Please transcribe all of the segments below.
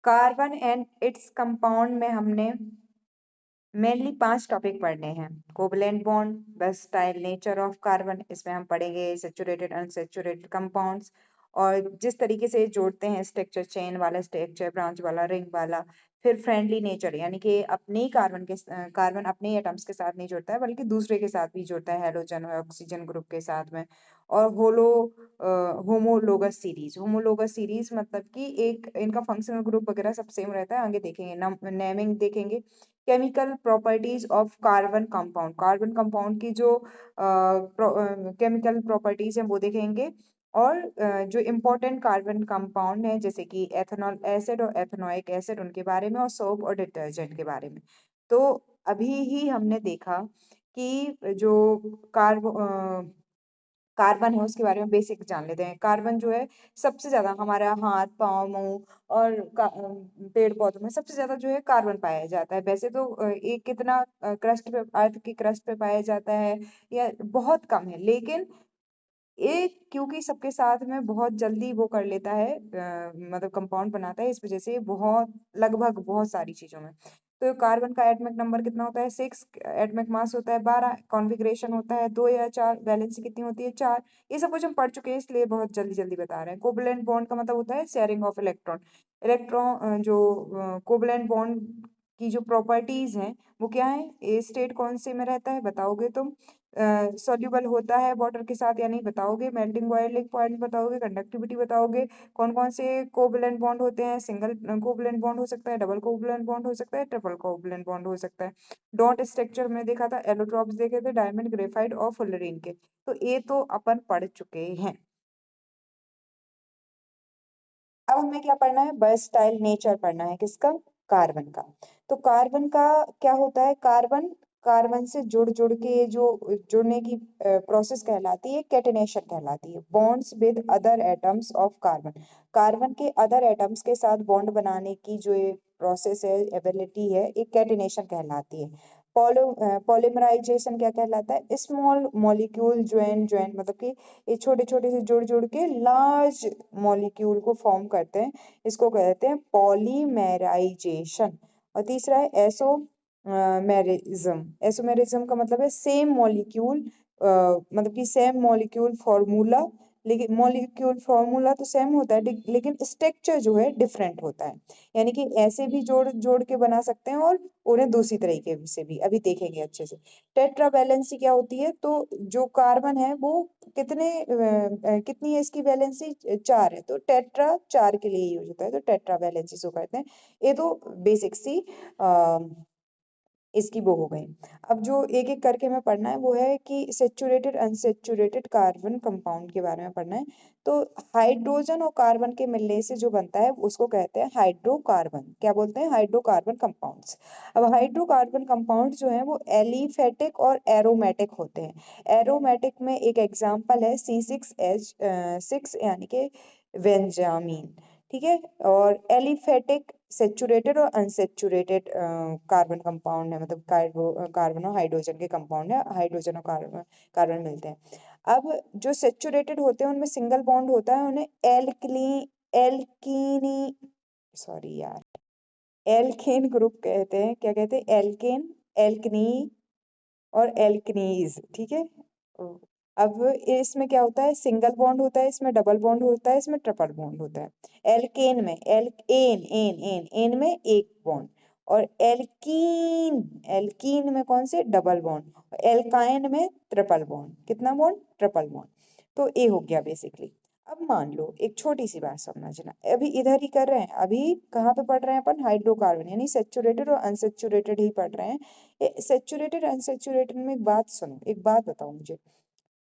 Carbon and its compound में हमने mainly 5 topic पढ़ने हैं। Covalent bond, versatile nature of carbon, इसमें हम पढ़ेंगे सैचुरेटेड अनसैचुरेटेड कंपाउंड्स और जिस तरीके से जोड़ते हैं स्ट्रक्चर, चेन वाला स्ट्रक्चर, ब्रांच वाला, रिंग वाला। फिर फ्रेंडली नेचर, यानी कि अपने ही कार्बन अपने ही एटम्स के साथ नहीं जुड़ता है बल्कि दूसरे के साथ भी जुड़ता है, हेलोजन और ऑक्सीजन ग्रुप के साथ में। और होमोलोगस सीरीज मतलब कि एक इनका फंक्शनल ग्रुप वगैरह सब सेम रहता है। आगे देखेंगे, नेमिंग देखेंगे। Chemical properties of carbon compound की जो केमिकल प्रॉपर्टीज हैं वो देखेंगे। और जो इम्पोर्टेंट कार्बन कंपाउंड है जैसे कि एथेनॉल एसिड और एथेनोइक एसिड, उनके बारे में, और सोप और डिटर्जेंट के बारे में। तो अभी ही हमने देखा कि जो कार्बन है उसके बारे में बेसिक जान लेते हैं। कार्बन जो है सबसे ज्यादा हमारा हाथ, पाँव, मुंह और पेड़ पौधों में सबसे ज्यादा जो है कार्बन पाया जाता है। वैसे तो एक कितना क्रस्ट पे, अर्थ की क्रस्ट पे पाया जाता है या बहुत कम है, लेकिन एक क्योंकि सबके साथ में बहुत जल्दी वो कर लेता है, मतलब कंपाउंड बनाता है, इस वजह से बहुत लगभग बहुत सारी चीजों में। तो कार्बन का एटॉमिक नंबर कितना होता है? 6। एटॉमिक मास होता है 12। कॉन्फ़िगरेशन होता है 2 या 4। वैलेंसी कितनी होती है? 4। ये सब कुछ हम पढ़ चुके हैं, इसलिए बहुत जल्दी जल्दी बता रहे हैं। कोवलेंट बॉन्ड का मतलब होता है शेयरिंग ऑफ इलेक्ट्रॉन। जो कोवलेंट बॉन्ड की जो प्रॉपर्टीज हैं वो क्या है? ए स्टेट कौन से में रहता है बताओगे तुम? सॉल्युबल होता है वाटर के साथ या नहीं बताओगे? मेल्टिंग बॉइलिंग पॉइंट बताओगे? कंडक्टिविटी बताओगे? कौन कौन से कोवलेंट बॉन्ड होते हैं? सिंगल कोवलेंट बॉन्ड हो सकता है, डबल कोवलेंट बॉन्ड हो सकता है, ट्रिपल कोवलेंट बॉन्ड हो सकता है। डॉट स्ट्रक्चर में देखा था, एलोट्रॉप्स देखे थे, डायमंड, ग्रेफाइट और फुलरीन के। तो ये तो अपन पढ़ चुके हैं। अब हमें क्या पढ़ना है? वर्सटाइल नेचर पढ़ना है। किसका? कार्बन का। तो कार्बन का क्या होता है? कार्बन कार्बन से जुड़ जुड़ के जो जुड़ने की प्रोसेस कहलाती है, कैटेनेशन कहलाती है। Bonds with other atoms of carbon, carbon के अदर एटम्स के साथ बॉन्ड बनाने की जो ये प्रोसेस है, एबिलिटी है, एक कैटेनेशन कहलाती है। पॉलीमराइजेशन क्या कहलाता है? स्मॉल मॉलिक्यूल ज्वाइन ज्वाइन, मतलब कि ये छोटे छोटे से जुड़ जुड़ के लार्ज मॉलिक्यूल को फॉर्म करते हैं, इसको कहते हैं पॉलीमेराइजेशन। और तीसरा है एसोमेरिज्म। एसोमेरिज्म का मतलब है सेम मॉलिक्यूल, मतलब कि सेम मॉलिक्यूल फॉर्मूला, लेकिन मॉलिक्यूल फॉर्मूला तो सेम होता है लेकिन स्ट्रक्चर जो है डिफरेंट होता है। यानी कि ऐसे भी जोड़ जोड़ के बना सकते हैं और उन्हें दूसरी तरीके से भी, अभी देखेंगे अच्छे से। टेट्रा वैलेंसी क्या होती है? तो जो कार्बन है वो कितनी है इसकी वैलेंसी? 4 है। तो टेट्रा 4 के लिए यूज होता है, तो टेट्रा वैलेंसी इसको कहते हैं। ये तो बेसिक सी इसकी वो हो गई। अब जो एक एक करके हमें पढ़ना है वो है कि सेचुरेटेड अनसेचुरेटेड कार्बन कंपाउंड के बारे में पढ़ना है। तो हाइड्रोजन और कार्बन के मिलने से जो बनता है उसको कहते हैं हाइड्रोकार्बन। क्या बोलते हैं? Hydrocarbon compounds. अब हाइड्रोकार्बन कंपाउंड जो है वो एलिफेटिक और एरोमेटिक होते हैं। एरोमेटिक में एक एग्जांपल है C6H6, यानी कि बेंजामीन। ठीक है। और एलिफेटिक सेचुरेटेड और अनसेचुरेटेड कार्बन कंपाउंड है, मतलब कार्बन और हाइड्रोजन के कंपाउंड है, हाइड्रोजन और कार्बन कार्बन मिलते हैं। अब जो सेचुरेटेड होते हैं उनमें सिंगल बॉन्ड होता है, उन्हें एल्कीनी सॉरी यार एल्केन ग्रुप कहते हैं। क्या कहते हैं? एल्केन, एल्कनी और एल्कनीज। ठीक है। अब इसमें क्या होता है? सिंगल बॉन्ड होता है, इसमें डबल बॉन्ड होता है, इसमें ट्रिपल बॉन्ड होता है। एल्केन में एन में एक बॉन्ड, और एल्कीन एल्कीन में कौन से? Double bond. एल्काइन में ट्रिपल बॉन्ड। कितना बॉन्ड? Triple bond. तो ये हो गया बेसिकली। अब मान लो एक छोटी सी बात समझना, अभी इधर ही कर रहे हैं, अभी कहाँ पे पढ़ रहे हैं अपन? हाइड्रोकार्बन, यानी सेचुरेटेड और अनसेचुरेटेड ही पढ़ रहे हैं। सेचुरेटेड अनसेचुरेटेड में एक बात सुनो, एक बात बताओ मुझे।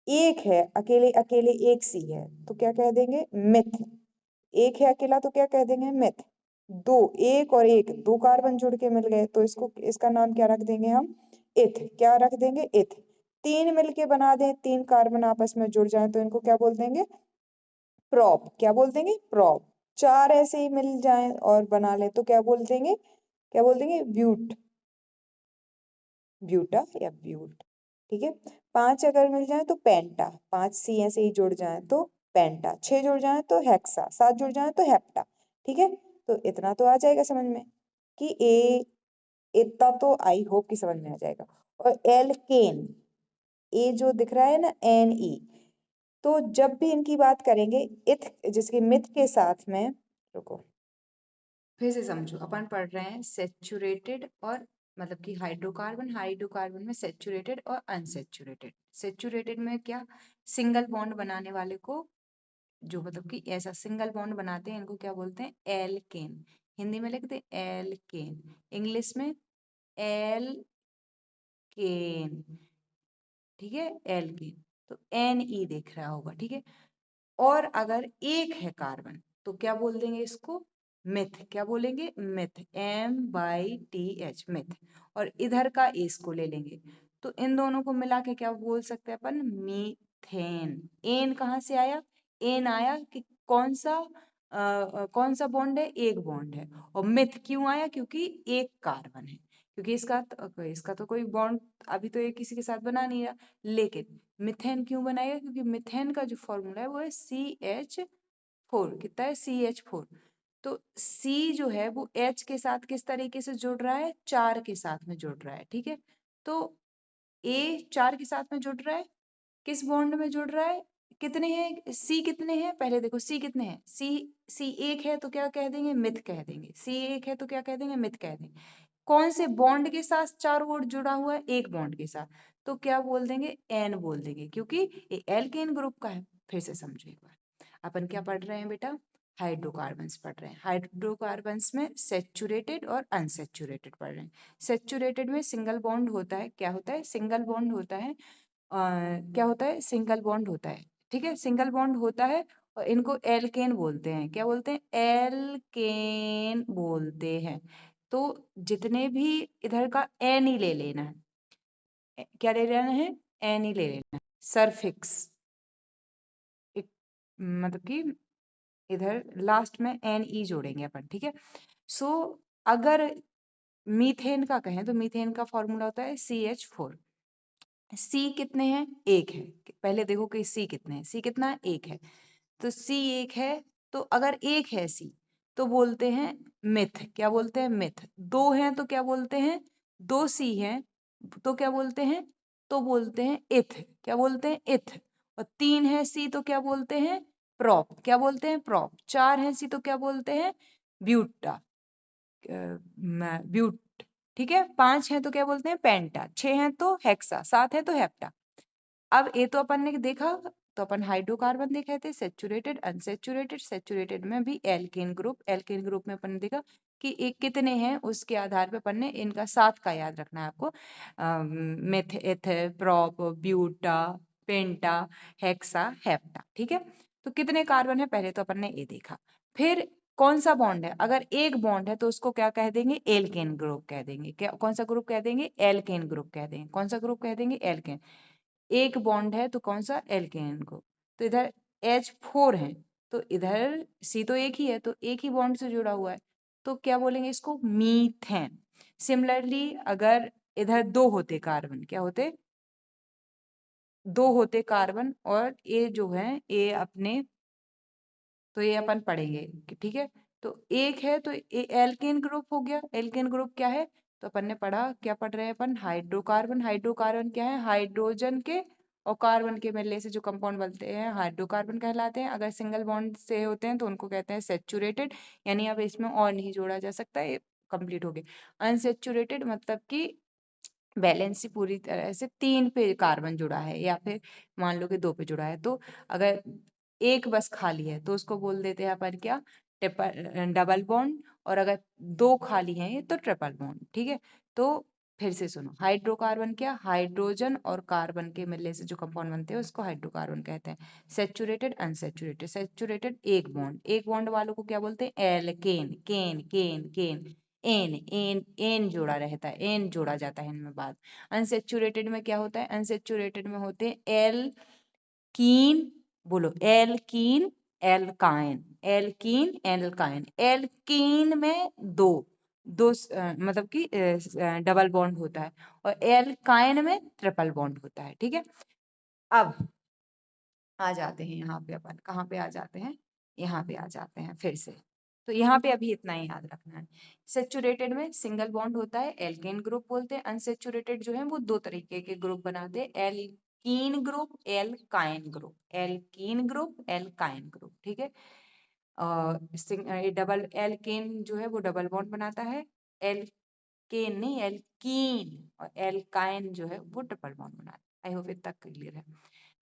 एक है अकेले अकेले एक सी है तो क्या कह देंगे? मिथ। एक है अकेला तो क्या कह देंगे? मिथ। दो, एक और एक, दो कार्बन जुड़ के मिल गए तो इसको, इसका नाम क्या रख देंगे हम? इथ। क्या रख देंगे? इथ। तीन मिलके बना दें, तीन कार्बन आपस में जुड़ जाए तो इनको क्या बोल देंगे? प्रॉप। क्या बोल देंगे? प्रॉप। चार ऐसे ही मिल जाएं और बना ले तो क्या बोल देंगे? क्या बोल देंगे? ब्यूट, ब्यूटा या ब्यूट। ठीक है। पांच अगर मिल जाए तो पेंटा, पांच सी ऐसे ही जुड़ जाए तो पेंटा, छह जुड़ जाए तो हेक्सा, सात जुड़ जाए तो हेप्टा। ठीक है। तो इतना तो आ जाएगा समझ में कि ए, इतना तो आई होप कि समझ में आ जाएगा। और एल्केन, ए जो दिख रहा है ना एन ई, तो जब भी इनकी बात करेंगे इथ जिसके मिथ के साथ में, रुको फिर से समझो, अपन पढ़ रहे हैं सेचुरेटेड और मतलब कि हाइड्रोकार्बन, हाइड्रोकार्बन में सेचुरेटेड और अनसेचुरेटेड। सेचुरेटेड में क्या, सिंगल बॉन्ड बनाने वाले को, जो मतलब कि ऐसा सिंगल बॉन्ड बनाते हैं इनको क्या बोलते हैं, एल्केन। हिंदी में लिखते हैं एल्केन, इंग्लिश में एल्केन, ठीक है, एल्केन। तो एन ई देख रहा होगा, ठीक है। और अगर एक है कार्बन तो क्या बोल देंगे इसको, मिथ। क्या बोलेंगे, मिथ, MYTH, मिथ। और इधर का इसको ले लेंगे तो इन दोनों को मिला के क्या बोल सकते हैं अपन, मीथेन। एन कहाँ से आया, एन आया कि कौन सा बॉन्ड है, एक बॉन्ड है। और मिथ क्यों आया, क्योंकि एक कार्बन है, क्योंकि इसका तो कोई बॉन्ड अभी तो ये किसी के साथ बना नहीं रहा। लेकिन मिथेन क्यों बनाएगा, क्योंकि मिथेन का जो फॉर्मूला है वो है CH4। कितना है, CH4। तो C जो है वो H के साथ किस तरीके से जुड़ रहा है, 4 के साथ में जुड़ रहा है, ठीक है। तो A 4 के साथ में जुड़ रहा है, किस बॉन्ड में जुड़ रहा है, कितने हैं C, कितने हैं पहले देखो, C कितने हैं, C एक है तो क्या कह देंगे, मिथ कह देंगे। C एक है तो क्या कह देंगे, मिथ कह देंगे। कौन से बॉन्ड के साथ चारों ओर जुड़ा हुआ है, एक बॉन्ड के साथ, तो क्या बोल देंगे, एन बोल देंगे, क्योंकि ये एल्केन ग्रुप का है। फिर से समझो एक बार, अपन क्या पढ़ रहे हैं बेटा, हाइड्रोकार्बन्स पढ़ रहे हैं। हाइड्रोकार्बन्स में सेचुरेटेड और अनसेचुरेटेड पढ़ रहे हैं। सेचुरेटेड में सिंगल बॉन्ड होता है, क्या होता है, सिंगल बॉन्ड होता है। क्या होता है, सिंगल बॉन्ड होता है, ठीक है, सिंगल बॉन्ड होता है। और इनको एल्केन बोलते हैं, क्या बोलते हैं, एल्केन बोलते हैं। तो जितने भी इधर का एन ही ले लेना है, क्या ले लेना है, एन ही ले लेना है, सरफिक्स, मतलब कि इधर लास्ट में एन ई जोड़ेंगे अपन, ठीक है। सो अगर मीथेन का कहें तो मीथेन का फॉर्मूला होता है CH4। सी कितने हैं, एक है, पहले देखो कि सी कितने हैं, सी कितना है, एक है। तो सी एक है, तो अगर एक है सी तो बोलते हैं मिथ। क्या बोलते हैं, मिथ। दो हैं तो क्या बोलते हैं, दो सी हैं तो क्या बोलते हैं, तो बोलते हैं इथ। क्या बोलते हैं, इथ। और तीन है सी तो क्या बोलते हैं, प्रॉप। क्या बोलते हैं, प्रॉप। चार है सी तो क्या बोलते हैं, ब्यूटा, ब्यूट, ठीक है। पांच है तो क्या बोलते हैं, पेंटा। छह है तो हेक्सा। सात है तो हेप्टा। अब ये तो अपन ने देखा, तो अपन हाइड्रोकार्बन देखे थे, सेचुरेटेड, अनसेचुरेटेड। सेचुरेटेड में भी एल्केन ग्रुप, एल्केन ग्रुप में अपन ने देखा कि एक कितने हैं, उसके आधार पे अपन ने इनका सात का याद रखना है आपको, मेथ, एथ, प्रोप, ब्यूटा, पेंटा, हेक्सा, हेप्टा, ठीक है। तो कितने कार्बन है पहले तो अपन ने ये देखा। फिर कौन सा बॉन्ड है, अगर एक बॉन्ड है तो उसको क्या कह देंगे, एल्केन ग्रुप कह देंगे। क्या, कौन सा ग्रुप कह देंगे, एल्केन ग्रुप कह देंगे। कौन सा ग्रुप कह देंगे, एल्केन। एक बॉन्ड है तो कौन सा, एल्केन ग्रुप। तो इधर H4 है तो इधर C तो एक ही है तो एक ही बॉन्ड से जुड़ा हुआ है, तो क्या बोलेंगे इसको, मीथेन। सिमिलरली अगर इधर दो होते कार्बन, क्या होते, दो होते कार्बन, और ये जो है ये अपने, तो ये अपन पढ़ेंगे कि ठीक है। तो एक है तो ये एल्केन ग्रुप हो गया। एल्केन ग्रुप क्या है, तो अपन ने पढ़ा, क्या पढ़ रहे हैं अपन, हाइड्रोकार्बन। हाइड्रोकार्बन क्या है, हाइड्रोजन के और कार्बन के मिलने से जो कंपाउंड बनते हैं हाइड्रोकार्बन कहलाते हैं। अगर सिंगल बॉन्ड से होते हैं तो उनको कहते हैं सेचुरेटेड, यानी अब इसमें और नहीं जोड़ा जा सकता, ये कंप्लीट हो गया। अनसेचुरेटेड मतलब कि बैलेंस पूरी तरह से तीन पे कार्बन जुड़ा है, या फिर मान लो कि दो पे जुड़ा है। तो अगर एक बस खाली है तो उसको बोल देते हैं अपन क्या, डबल बॉन्ड। और अगर दो खाली हैं तो ट्रिपल बॉन्ड, ठीक है। तो फिर से सुनो, हाइड्रोकार्बन क्या, हाइड्रोजन और कार्बन के मिलने से जो कंपाउंड बनते हैं उसको हाइड्रोकार्बन कहते हैं। Saturated, unsaturated. सेचुरेटेड एक बॉन्ड, एक बॉन्ड वालों को क्या बोलते हैं, एल्केन, केन, केन, केन। एन, एन, एन जोड़ा रहता है, एन जोड़ा जाता है इनमें बाद। अनसेचुरेटेड में क्या होता है, अनसेचुरेटेड में होते हैं एल्कीन, बोलो alkene, alkyne, alkene, alkyne. Alkene में दो दो मतलब कि डबल बॉन्ड होता है, और एल्काइन में ट्रिपल बॉन्ड होता है, ठीक है। अब आ जाते हैं यहाँ पे, अपन कहाँ पे आ जाते हैं, यहाँ पे आ जाते हैं फिर से। तो यहाँ पे अभी इतना ही याद रखना है। सेचुरेटेड में सिंगल बॉन्ड होता है, एल्केन ग्रुप बोलते हैं। अनसेचुरेटेड जो है वो दो तरीके के ग्रुप बनाते हैं, alkene group, alkyne group, alkene group, alkyne group, ठीक है। डबल एल्केन जो है वो डबल बॉन्ड बनाता है, एल्केन नहीं एल्कीन, और एल्काइन जो है वो ट्रिपल बॉन्ड बनाता है। आई होप इतना क्लियर है।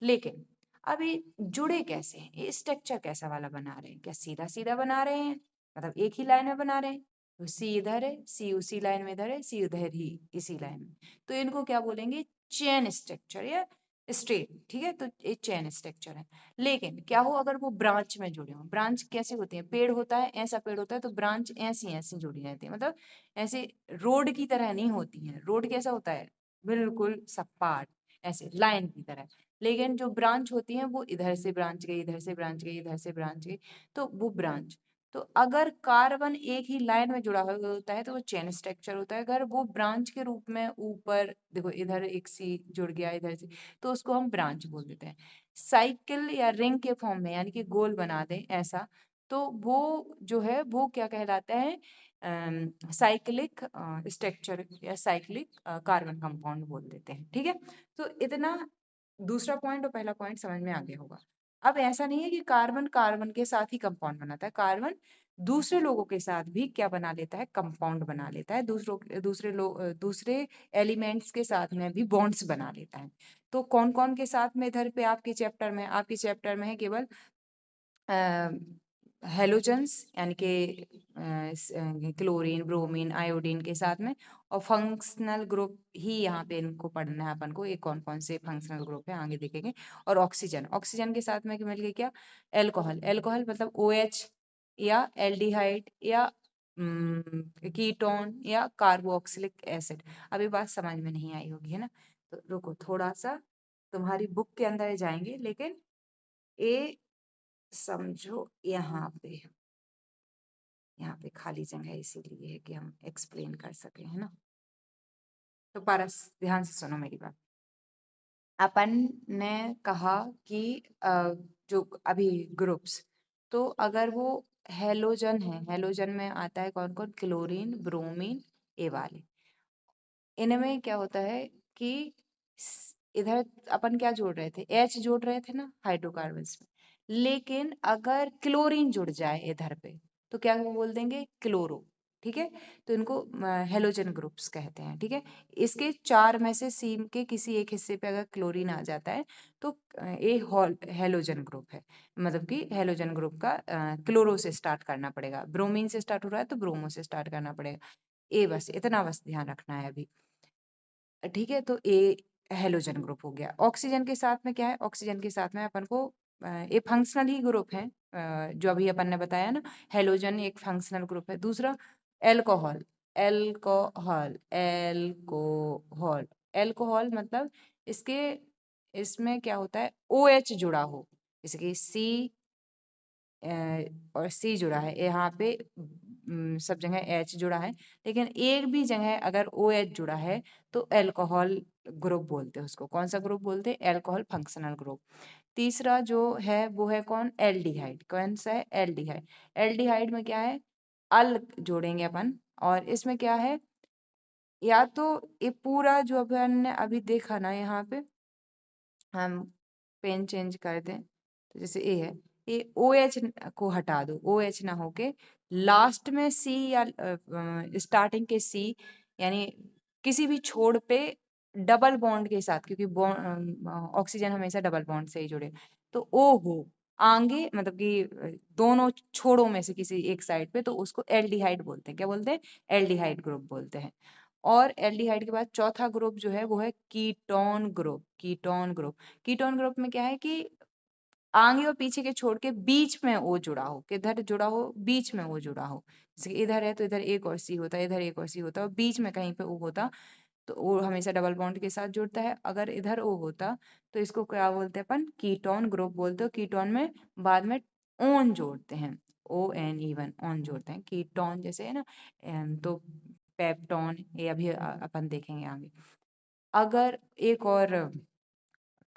लेकिन अभी जुड़े कैसे हैं, ये स्ट्रक्चर कैसा वाला बना रहे हैं, क्या सीधा सीधा बना रहे हैं, मतलब एक ही लाइन में बना रहे हैं, तो सी इधर है, सी उसी लाइन में इधर है, सी उधर ही इसी लाइन में, तो इनको क्या बोलेंगे, चेन स्ट्रक्चर या स्ट्रेट, ठीक है। तो ये चेन स्ट्रक्चर है। लेकिन क्या हो अगर वो ब्रांच में जुड़े हो, ब्रांच कैसे होते हैं, पेड़ होता है, ऐसा पेड़ होता है, तो ब्रांच ऐसी ऐसी जुड़ी रहती है, मतलब ऐसे रोड की तरह नहीं होती है। रोड कैसा होता है, बिल्कुल सपाट, ऐसे लाइन की तरह। लेकिन जो ब्रांच होती है वो इधर से ब्रांच गई, इधर से ब्रांच गई, इधर से ब्रांच गई, तो वो ब्रांच। तो अगर कार्बन एक ही लाइन में जुड़ा हुआ होता है तो वो चेन स्ट्रक्चर होता है। अगर वो ब्रांच के रूप में ऊपर देखो, इधर एक सी जुड़ गया इधर से, तो उसको हम ब्रांच बोल देते हैं। साइकिल या रिंग के फॉर्म में, यानी कि गोल बना दें ऐसा, तो वो जो है वो क्या कहलाता है, साइक्लिक स्ट्रक्चर या साइक्लिक कार्बन कंपाउंड बोल देते हैं, ठीक है। तो इतना दूसरा पॉइंट और पहला पॉइंट समझ में आ गया होगा। अब ऐसा नहीं है कि कार्बन कार्बन के साथ ही कंपाउंड बनाता है, कार्बन दूसरे लोगों के साथ भी क्या बना लेता है, कंपाउंड बना लेता है, दूसरे एलिमेंट्स के साथ में भी बॉन्ड्स बना लेता है। तो कौन कौन के साथ में, इधर पे आपके चैप्टर में है केवल हेलोजन्स, यानी कि क्लोरीन, ब्रोमीन, आयोडीन के साथ में, और फंक्शनल ग्रुप ही यहाँ पे इनको पढ़ना है अपन को, ये कौन कौन से फंक्शनल ग्रुप है आगे देखेंगे। और ऑक्सीजन, ऑक्सीजन के साथ में मिल गया क्या, एल्कोहल, एल्कोहल मतलब OH या एल्डिहाइड या कीटोन या कार्बोक्सिलिक एसिड। अभी बात समझ में नहीं आई होगी, है ना। तो रुको थोड़ा सा, तुम्हारी बुक के अंदर जाएंगे, लेकिन ये समझो, यहाँ पे खाली जगह इसीलिए है कि हम एक्सप्लेन कर सके, है ना। तो पारस ध्यान से सुनो मेरी बात। अपन ने कहा कि जो अभी ग्रुप्स, तो अगर वो हेलोजन है, हेलोजन में आता है कौन कौन, क्लोरीन, ब्रोमीन, ये वाले। इनमें क्या होता है कि इधर अपन क्या जोड़ रहे थे, H जोड़ रहे थे ना हाइड्रोकार्बन्स में। लेकिन अगर क्लोरीन जुड़ जाए इधर पे, तो क्या बोल देंगे, क्लोरो, ठीक है। तो इनको हेलोजन ग्रुप्स कहते हैं, ठीक है। इसके चार में से सी के किसी एक हिस्से पे अगर क्लोरीन आ जाता है, तो ये हेलोजन ग्रुप है। मतलब कि हेलोजन ग्रुप का क्लोरो से स्टार्ट करना पड़ेगा, ब्रोमीन से स्टार्ट हो रहा है तो ब्रोमो से स्टार्ट करना पड़ेगा। ये बस इतना बस ध्यान रखना है अभी, ठीक है। तो ए हेलोजन ग्रुप हो गया। ऑक्सीजन के साथ में क्या है, ऑक्सीजन के साथ में अपन को ये फंक्शनल ही ग्रुप है, जो अभी अपन ने बताया ना, हेलोजन एक फंक्शनल ग्रुप है। दूसरा एल्कोहल, एल्कोहल, एल्कोहल, एल्कोहल मतलब इसके इसमें क्या होता है, OH जुड़ा हो, जैसे कि सी और सी जुड़ा है, यहाँ पे सब जगह H जुड़ा है, लेकिन एक भी जगह अगर OH जुड़ा है तो अल्कोहल ग्रुप बोलते हैं उसको। कौन सा ग्रुप बोलते हैं, अल्कोहल फंक्शनल ग्रुप। तीसरा जो है वो है कौन, एल्डिहाइड। कौन सा है, एल्डिहाइड। एल्डिहाइड में क्या है, अल जोड़ेंगे अपन, और इसमें क्या है, या तो ये पूरा जो अपन ने अभी देखा ना, यहाँ पे हम पेन चेंज कर दें, तो जैसे ए है, ये OH को हटा दो, OH ना होके लास्ट में सी या स्टार्टिंग के सी, यानी किसी भी छोड़ पे डबल बॉन्ड के साथ, क्योंकि ऑक्सीजन हमेशा डबल बॉन्ड से ही जुड़े, तो O हो आगे, मतलब कि दोनों छोरों में से किसी एक साइड पे, तो उसको एल्डिहाइड बोलते हैं। क्या बोलते हैं, एल्डिहाइड ग्रुप बोलते हैं। और एल्डिहाइड के बाद चौथा ग्रुप जो है वो है ketone group, ketone group. Ketone group में क्या है कि आगे और पीछे के छोड़ के बीच में ओ जुड़ा हो, किधर जुड़ा हो, बीच में ओ जुड़ा हो। जैसे कि इधर है तो इधर एक और सी होता है, इधर एक और सी होता है, और बीच में कहीं पे ओ होता, तो ओ हमेशा डबल बॉन्ड के साथ जुड़ता है। अगर इधर ओ होता तो इसको क्या बोलते हैं अपन, कीटोन ग्रुप बोलते हो। कीटोन में बाद में ओन जोड़ते हैं, ONE1 ओन जोड़ते हैं, कीटोन जैसे है ना। तो पेप्टोन, ये अभी अपन देखेंगे आगे। अगर एक और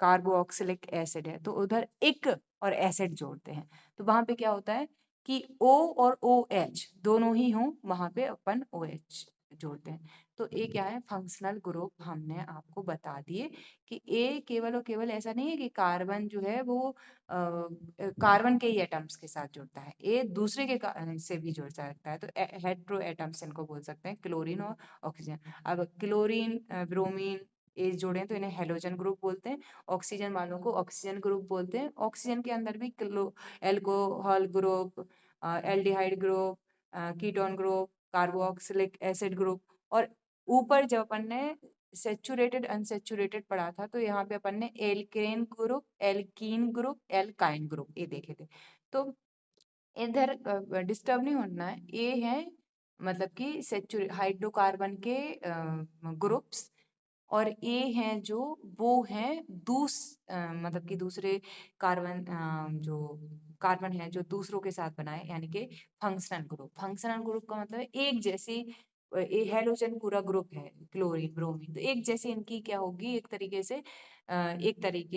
कार्बोक्सिलिक एसिड है तो उधर इक और एसिड जोड़ते हैं, तो वहां पे क्या होता है, कि O और OH दोनों ही हों, वहां पे अपन OH जोड़ते हैं। तो ए क्या है, फंक्शनल ग्रुप हमने आपको बता दिए कि ए केवल और केवल ऐसा नहीं है कि कार्बन जो है वो कार्बन के ही एटम्स के साथ जुड़ता है, ए दूसरे के से भी जुड़ सकता है। तो हेट्रो एटम्स इनको बोल सकते हैं, क्लोरीन और ऑक्सीजन। अब क्लोरीन ब्रोमीन ए जोड़े तो इन्हें हेलोजन ग्रुप बोलते हैं, ऑक्सीजन वालों को ऑक्सीजन ग्रुप बोलते हैं। ऑक्सीजन के अंदर भी alcohol group, aldehyde group, ketone group, carboxylic acid group. और ऊपर जब अपन ने सेचुरेटेड अनसेचुरेटेड पढ़ा था तो यहाँ पे अपन ने alkane group, alkene group, alkyne group ये देखे थे। तो इधर डिस्टर्ब नहीं होना है, ये है मतलब कि हाइड्रोकार्बन के ग्रुप्स, और ए हैं जो वो हैं मतलब कि दूसरे कार्बन जो कार्बन है जो दूसरों के साथ बनाए, यानी कि फंक्शनल ग्रुप। फंक्शनल ग्रुप का मतलब है एक जैसी, ये हेलोजन पूरा ग्रुप है, क्लोरीन ब्रोमीन, तो एक जैसी इनकी क्या होगी, एक तरीके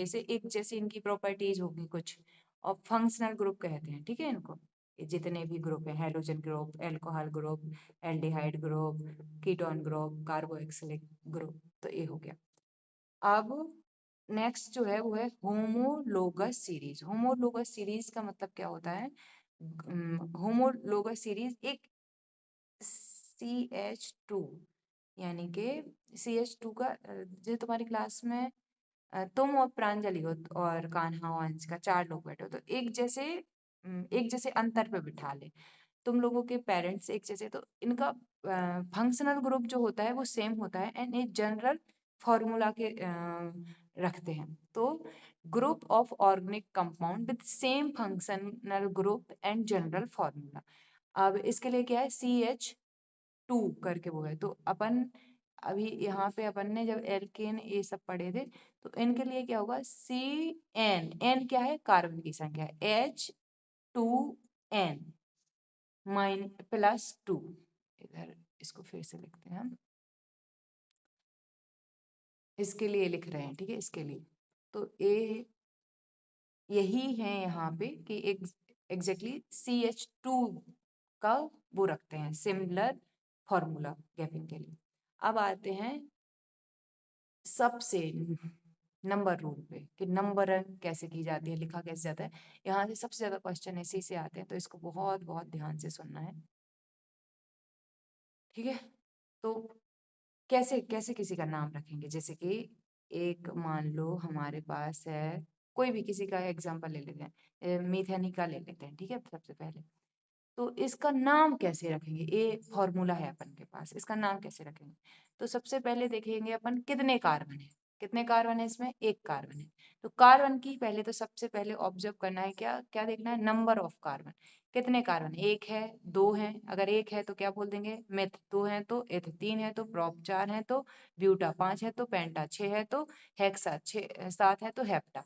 से एक जैसी इनकी प्रॉपर्टीज होगी कुछ, और फंक्शनल ग्रुप कहते हैं, ठीक है इनको। ये जितने भी ग्रुप है, halogen group, alcohol group, aldehyde group, ketone group, carboxylic group, तो ये हो गया। अब नेक्स्ट जो है वो है होमोलोगस सीरीज। होमोलोगस सीरीज का मतलब क्या होता है, होमोलोगस सीरीज एक CH2, यानी कि CH2 का जो तुम्हारी क्लास में तुम और प्रांजलि हो और कान्हा और अंशिका, 4 लोग बैठे हो, तो एक जैसे अंतर पे बिठा ले, तुम लोगों के पेरेंट्स एक जैसे, तो इनका फंक्शनल ग्रुप जो होता है वो सेम होता है, एंड एक जनरल फॉर्मूला के रखते हैं। तो group of organic compound with same functional group and general formula. अब इसके लिए क्या है, CH2 करके वो है। तो अपन अभी यहाँ पे अपन ने जब एल्केन ये सब पढ़े थे, तो इनके लिए क्या होगा, CN, N क्या है, कार्बन की संख्या है, H2N +2। इधर इसको फिर से लिखते हैं हम, इसके लिए लिख रहे हैं, ठीक है, इसके लिए। तो ए यही है यहाँ पे कि एग्जैक्टली CH2 का वो रखते हैं सिमिलर फॉर्मूला गैपिंग के लिए। अब आते हैं सबसे नंबर रूल पे कि नंबरिंग कैसे की जाती है, लिखा कैसे जाता है। यहाँ से सबसे ज्यादा क्वेश्चन इसी से आते हैं, तो इसको बहुत बहुत ध्यान से सुनना है, ठीक है। तो कैसे कैसे किसी का नाम रखेंगे, जैसे कि एक मान लो हमारे पास है, कोई भी किसी का एग्जांपल ले लेते हैं, मीथेनी का ले लेते हैं, ठीक है। सबसे पहले तो इसका नाम कैसे रखेंगे, ये फॉर्मूला है अपन के पास, इसका नाम कैसे रखेंगे। तो सबसे पहले देखेंगे अपन कितने कार्बन है, कितने कार्बन है इसमें, एक कार्बन है। तो कार्बन की पहले तो सबसे पहले ऑब्जर्व करना है, क्या क्या देखना है, नंबर ऑफ कार्बन, कितने कार्बन, एक है, दो है। अगर एक है तो क्या बोल देंगे मेथ, दो है तो एथ, तीन है तो प्रोप, चार है तो ब्यूटा, पांच है तो पेंटा, छह है तो हेक्सा, सात है तो हेप्टा।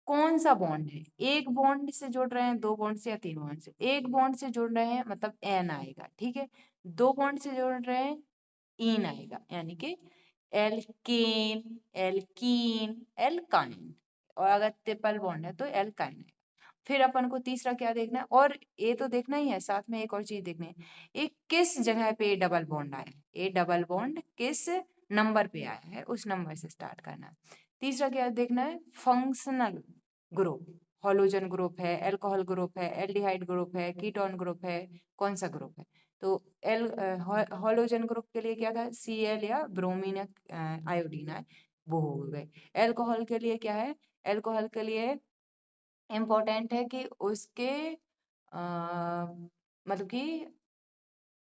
कौन सा बॉन्ड है, एक बॉन्ड से जुड़ रहे हैं, दो बॉन्ड से या तीन बॉन्ड से, एक बॉन्ड से जुड़ रहे हैं मतलब एन आएगा, ठीक है। दो बॉन्ड से जुड़ रहे हैं, इन आएगा, यानी कि एल्केन, एल्कीन, एल्काइन। और अगर ट्रिपल बॉन्ड है तो एल्काइन आएगा। फिर अपन को तीसरा क्या देखना है, और ये तो देखना ही है, साथ में एक और चीज देखनी है, ये किस जगह पे डबल बॉन्ड आया है, ये डबल बॉन्ड किस नंबर पे आया है, उस नंबर से स्टार्ट करना है। तीसरा क्या देखना है, फंक्शनल ग्रुप, हॉलोजन ग्रुप है, अल्कोहल ग्रुप है, एल्डिहाइड ग्रुप है, कीटोन ग्रुप है, कौन सा ग्रुप है। तो एल हॉलोजन ग्रुप के लिए क्या था, Cl या ब्रोमीन या आयोडीन है, वो हो गए। अल्कोहल के लिए क्या है, अल्कोहल के लिए इम्पोर्टेंट है कि उसके मतलब कि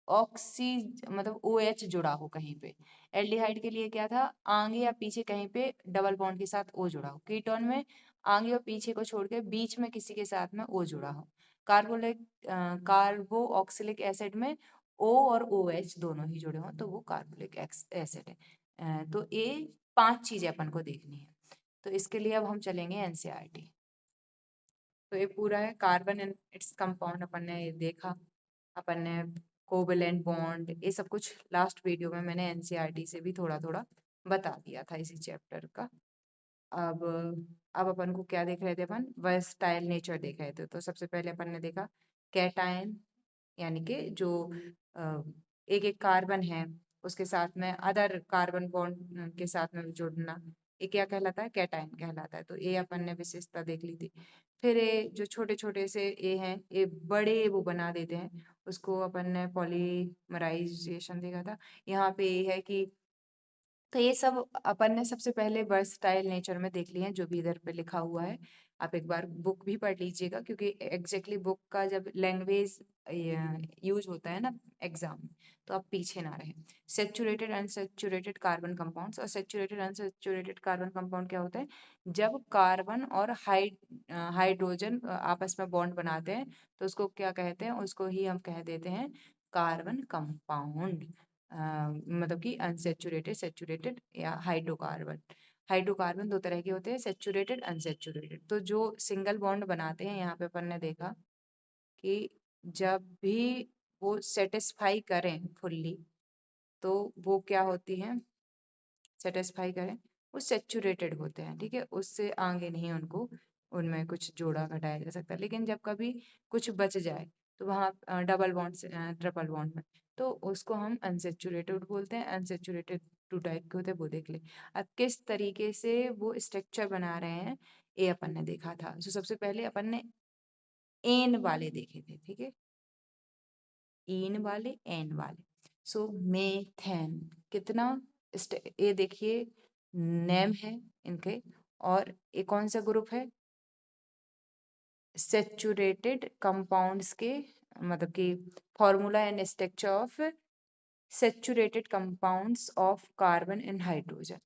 ऑक्सी मतलब OH जुड़ा हो कहीं पे। एल्डिहाइड के लिए क्या था, आगे या पीछे कहीं पे डबल बॉन्ड के साथ O जुड़ा हो। कीटोन में आगे और पीछे को छोड़ के बीच में किसी के साथ में O जुड़ा हो। कार्बो ऑक्सिलिक एसिड में O और OH दोनों ही जुड़े हो तो वो कार्बोलिक एसिड है। तो ये 5 चीजें अपन को देखनी है। तो इसके लिए अब हम चलेंगे एनसीईआरटी। तो ये पूरा है कार्बन एंड इट्स कंपाउंड, अपन ने ये देखा, अपन ने कोवेलेंट बॉन्ड, ये सब कुछ लास्ट वीडियो में मैंने एनसीईआरटी से भी थोड़ा थोड़ा बता दिया था इसी चैप्टर का। अब अब अपन को क्या देख रहे थे, अपन वर्सटाइल नेचर देख रहे थे। तो सबसे पहले अपन ने देखा कैटायन यानी कि जो एक एक कार्बन है उसके साथ में अदर कार्बन बॉन्ड के साथ में जोड़ना, ये क्या कहलाता है? कैटायन कहलाता है। तो ये अपन ने विशेषता देख ली थी। फिर ये जो छोटे छोटे से ए हैं, ये बड़े वो बना देते हैं, उसको अपन ने पॉलीमराइजेशन देखा था। यहाँ पे ये है कि तो ये सब अपन ने सबसे पहले वर्सटाइल नेचर में देख लिए हैं, जो भी इधर पे लिखा हुआ है। आप एक बार बुक भी पढ़ लीजिएगा, क्योंकि एग्जैक्टली बुक का जब लैंग्वेज यूज होता है ना एग्जाम में, तो आप पीछे ना रहें। सेचुरेटेड अनसेचुरेटेड कार्बन कंपाउंड्स, और सेचुरेटेड अनसेचुरेटेड कार्बन कंपाउंड क्या होता है? जब कार्बन और हाइड्रोजन आपस में बॉन्ड बनाते हैं, तो उसको क्या कहते हैं? उसको ही हम कह देते हैं कार्बन कंपाउंड। मतलब कि अनसेचुरेटेड, सेचुरेटेड या हाइड्रोकार्बन। हाइड्रोकार्बन दो तरह के होते हैं, सेचुरेटेड अनसेचुरेटेड। तो जो सिंगल बॉन्ड बनाते हैं, यहाँ पे अपन ने देखा कि जब भी वो सेटिस्फाई करें फुल्ली, तो वो क्या होती है? सेटिस्फाई करें, वो सेचुरेटेड होते हैं, ठीक है। उससे आगे नहीं उनको उनमें कुछ जोड़ा घटाया जा सकता। लेकिन जब कभी कुछ बच जाए, तो वहाँ डबल बॉन्ड से ट्रिपल बॉन्ड में, तो उसको हम अनसेचुरेटेड बोलते हैं। अनसेचुरेटेड टू टाइप के होते हैं, वो देख ले। अब किस तरीके से वो स्ट्रक्चर बना रहे हैं, ये अपन ने देखा था। तो सबसे पहले अपन ने एन वाले देखे थे, ठीक है, इन वाले, एन वाले। सो मेथेन कितना ये देखिए नेम है इनके, और ये कौन सा ग्रुप है? सेचुरेटेड कंपाउंड्स के, मतलब कि formula and structure of saturated compounds of carbon and hydrogen.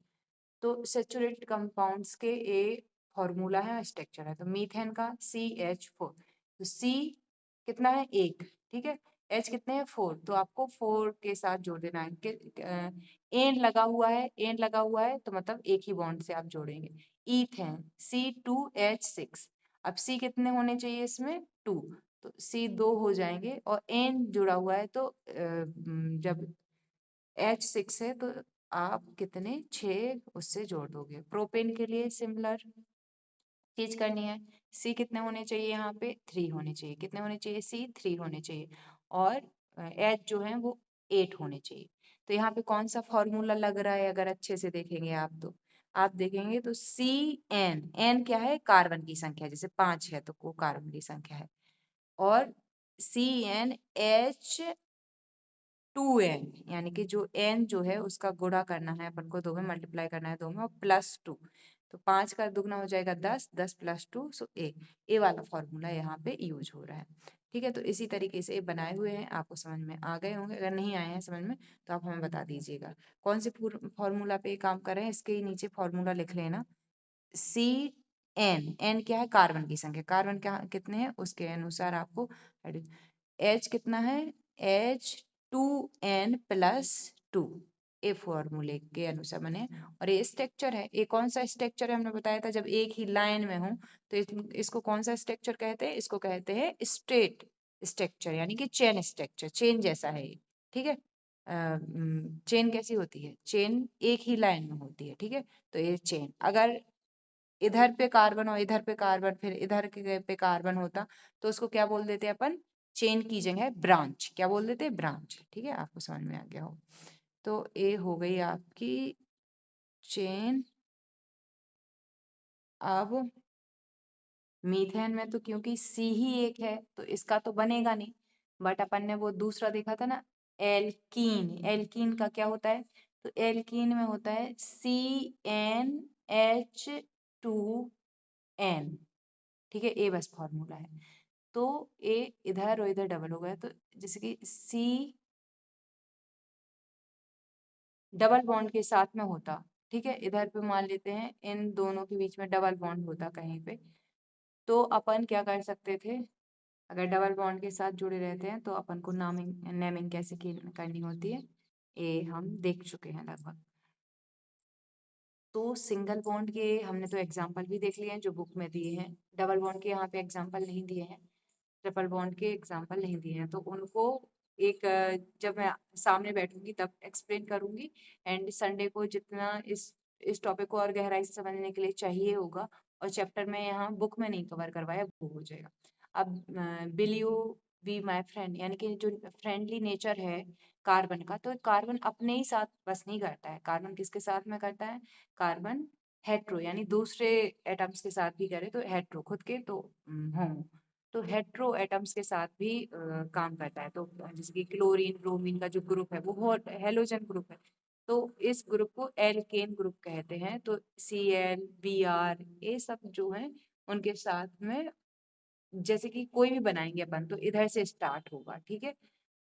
तो सेचुरेटेड कंपाउंड्स के ए फॉर्मूला है और स्ट्रक्चर है। तो मीथेन का CH4, तो C कितना है? एक, ठीक है। H कितने हैं? 4, तो आपको 4 के साथ जोड़ देना है। एन लगा हुआ है, एन लगा हुआ है, तो मतलब एक ही बॉन्ड से आप जोड़ेंगे। ईथेन C2H6, अब C कितने होने चाहिए इसमें? 2, तो C 2 हो जाएंगे, और एन जुड़ा हुआ है, तो जब H6 है, तो आप कितने? 6 उससे जोड़ दोगे। प्रोपेन के लिए सिमिलर चीज करनी है। C कितने होने चाहिए? यहाँ पे 3 होने चाहिए। कितने होने चाहिए? C 3 होने चाहिए। और H जो है वो 8 होने चाहिए। तो यहाँ पे कौन सा फॉर्मूला लग रहा है? अगर अच्छे से देखेंगे आप, तो आप देखेंगे तो CN, N क्या है? कार्बन की संख्या, जैसे 5 है तो वो कार्बन की संख्या है। और CNH 2n, यानी कि जो n जो है उसका गुणा करना है अपन को, 2 में मल्टीप्लाई करना है, 2 में, और +2, तो 5 का दुगना हो जाएगा 10, 10 + 2, सो ए वाला फॉर्मूला यहाँ पे यूज हो रहा है, ठीक है। तो इसी तरीके से ये बनाए हुए हैं, आपको समझ में आ गए होंगे। अगर नहीं आए हैं समझ में, तो आप हमें बता दीजिएगा कौन से फॉर्मूला पे काम कर रहे हैं। इसके ही नीचे फॉर्मूला लिख लेना। CN क्या है? कार्बन की संख्या, कार्बन क्या कितने हैं उसके अनुसार आपको। H कितना है? H2N+2, ए फॉर्मूले के अनुसार बने। और ये स्ट्रक्चर है, ये कौन सा स्ट्रक्चर है? हमने बताया था जब एक ही लाइन में हो, तो इसको कौन सा स्ट्रक्चर कहते हैं? इसको कहते हैं स्ट्रेट स्ट्रक्चर, यानी कि चेन स्ट्रक्चर, चेन जैसा है ये, ठीक है। चेन कैसी होती है? चेन एक ही लाइन में होती है, ठीक है। तो ये चेन, अगर इधर पे कार्बन और इधर पे कार्बन, फिर इधर के पे कार्बन होता, तो उसको क्या बोल देते हैं अपन? चेन की जगह ब्रांच, क्या बोल देते हैं? ब्रांच, ठीक है। आपको समझ में आ गया हो। तो ये हो गई आपकी चेन। अब मीथेन में तो क्योंकि सी ही एक है, तो इसका तो बनेगा नहीं, बट अपन ने वो दूसरा देखा था ना, एल्कीन। एल्कीन का क्या होता है? तो एल्कीन में होता है CnH2n, ठीक है। ए बस फॉर्मूला है, तो ए इधर और इधर डबल हो गया, तो जैसे कि सी डबल बॉन्ड के साथ में होता, ठीक है। इधर पे मान लेते हैं इन दोनों के बीच में डबल बॉन्ड होता कहीं पे, तो अपन क्या कर सकते थे? अगर डबल बॉन्ड के साथ जुड़े रहते हैं, तो अपन को नामिंग नेमिंग कैसे करनी होती है, ये हम देख चुके हैं लगभग। तो सिंगल बॉन्ड के हमने तो एग्जाम्पल भी देख लिए हैं जो बुक में दिए हैं। डबल बॉन्ड के यहाँ पे एग्जाम्पल नहीं दिए हैं, ट्रिपल बॉन्ड के एग्जाम्पल नहीं दिए हैं, तो उनको एक जब मैं सामने बैठूंगी तब एक्सप्लेन करूंगी। एंड संडे को जितना इस टॉपिक को और गहराई से समझने के लिए चाहिए होगा, और चैप्टर में यहाँ बुक में नहीं कवर करवाया, वो हो जाएगा। अब बिलियो बी माई फ्रेंड, यानी कि जो फ्रेंडली नेचर है कार्बन का, तो कार्बन अपने ही साथ बस नहीं करता है। कार्बन किसके साथ में करता है? कार्बन हेट्रो, यानी दूसरे एटम्स के साथ भी करे तो हेट्रो, खुद के तो होमो, तो हेट्रो एटम्स के साथ भी काम करता है। तो जैसे कि क्लोरीन ब्रोमीन का जो ग्रुप है वो हेलोजन ग्रुप है, तो इस ग्रुप को एल्केन ग्रुप कहते हैं। तो Cl, Br ये सब जो है उनके साथ में, जैसे कि कोई भी बनाएंगे अपन तो इधर से स्टार्ट होगा, ठीक है।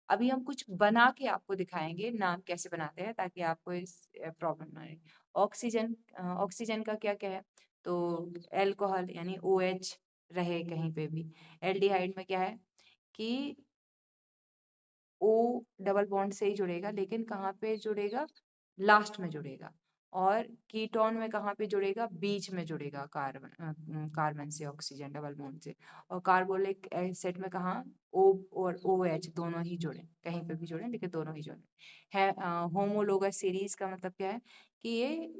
अभी हम कुछ बना के आपको दिखाएंगे नाम कैसे बनाते हैं, ताकि आपको इस प्रॉब्लम ना आए। ऑक्सीजन, ऑक्सीजन का क्या क्या है? तो एल्कोहल यानी OH रहे कहीं पे भी। एल्डिहाइड में क्या है कि ओ डबल बॉन्ड से ही जुड़ेगा, लेकिन कहाँ पे जुड़ेगा? लास्ट में जुड़ेगा। और कीटोन में कहाँ पे जुड़ेगा? बीच में जुड़ेगा, कार्बन से ऑक्सीजन डबल बॉन्ड से। और कार्बोलिक एसिड में कहाँ? O और OH दोनों ही जुड़े, कहीं पे भी जुड़े लेकिन दोनों ही जुड़े है। होमोलोगस सीरीज का मतलब क्या है कि ये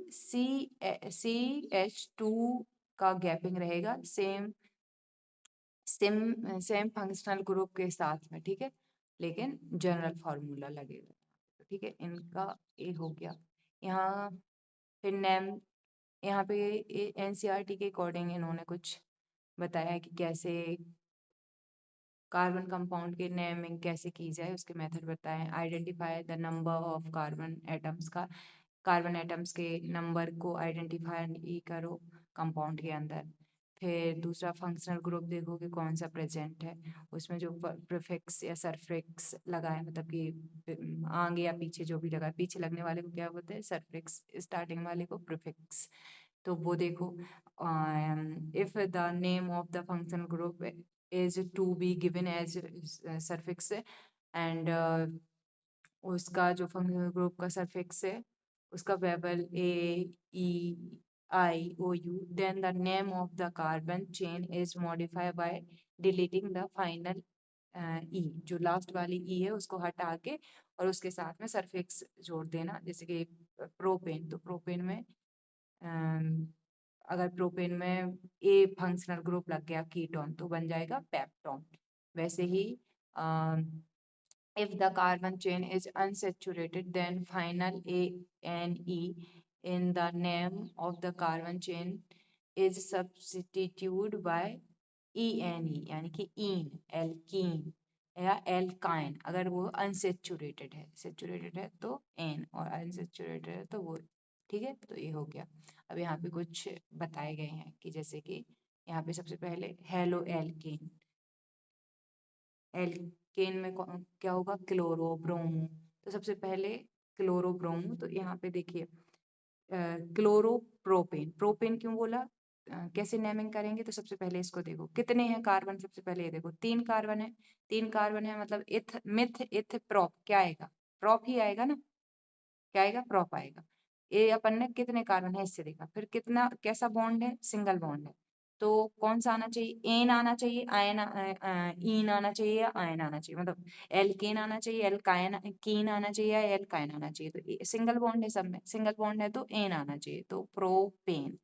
CH2 का गैपिंग रहेगा same same same functional group के साथ में, ठीक है, लेकिन जनरल फार्मूला लगेगा, ठीक है। इनका ये हो गया। यहाँ फिर नेम, यहाँ पे NCERT के अकॉर्डिंग इन्होंने कुछ बताया है कि कैसे कार्बन कंपाउंड की नेमिंग कैसे की जाए, उसके मेथड बताए। Identify the number of carbon atoms का, कार्बन एटम्स के नंबर को आइडेंटिफाई करो कंपाउंड के अंदर। फिर दूसरा फंक्शनल ग्रुप देखो कि कौन सा प्रेजेंट है, उसमें जो प्रीफिक्स या सरफिक्स लगा है, मतलब कि आगे या पीछे जो भी लगा है, पीछे लगने वाले को क्या बोलते हैं? सरफिक्स, स्टार्टिंग वाले को प्रीफिक्स, तो वो देखो। If the name of the functional group is to be given as suffix, and उसका जो फंक्शनल ग्रुप का सरफिक्स है उसका vowel AEIOU, then the name of the carbon chain is modified by deleting the final E, जो last वाली E है उसको हटा के और उसके साथ में सरफिक्स जोड़ देना। जैसे कि प्रोपेन, तो प्रोपेन में अगर प्रोपेन में A फंक्शनल ग्रुप लग गया कीटोन तो बन जाएगा पेप्टोन। वैसे ही if the carbon chain is unsaturated, then final ANE in the name of the carbon chain is substituted by ENE, यानी कि इन, एल्कीन या एल्काइन। अगर वो अनसेचुरेटेड है, सेचुरेटेड है तो एन, और अनसेचुरेटेड है तो वो, ठीक है। तो ये हो गया। अब यहाँ पे कुछ बताए गए हैं कि जैसे कि यहाँ पे सबसे पहले हेलो एल्केन, एल्केन में क्या होगा? क्लोरो ब्रोमो, तो सबसे पहले क्लोरो ब्रोमो, तो यहाँ पे देखिए क्लोरो प्रोपेन, प्रोपेन क्यों बोला? कैसे नेमिंग करेंगे? तो सबसे पहले इसको देखो कितने हैं कार्बन, सबसे पहले ये देखो 3 कार्बन है, 3 कार्बन है मतलब इथ मिथ इथ प्रोप, क्या आएगा? प्रोप ही आएगा ना, क्या आएगा? प्रोप आएगा। ये अपन ने कितने कार्बन है इससे देखा, फिर कितना कैसा बॉन्ड है? सिंगल बॉन्ड है, तो कौन सा आना चाहिए? एन आना चाहिए, आयन ईन आना चाहिए या आयन आना चाहिए, मतलब एल्केन आना चाहिए, एल्कायन कीन आना चाहिए या एल्कायन आना चाहिए। तो सिंगल बॉन्ड है, सब में सिंगल बॉन्ड है तो एन आना चाहिए, तो प्रोपेन,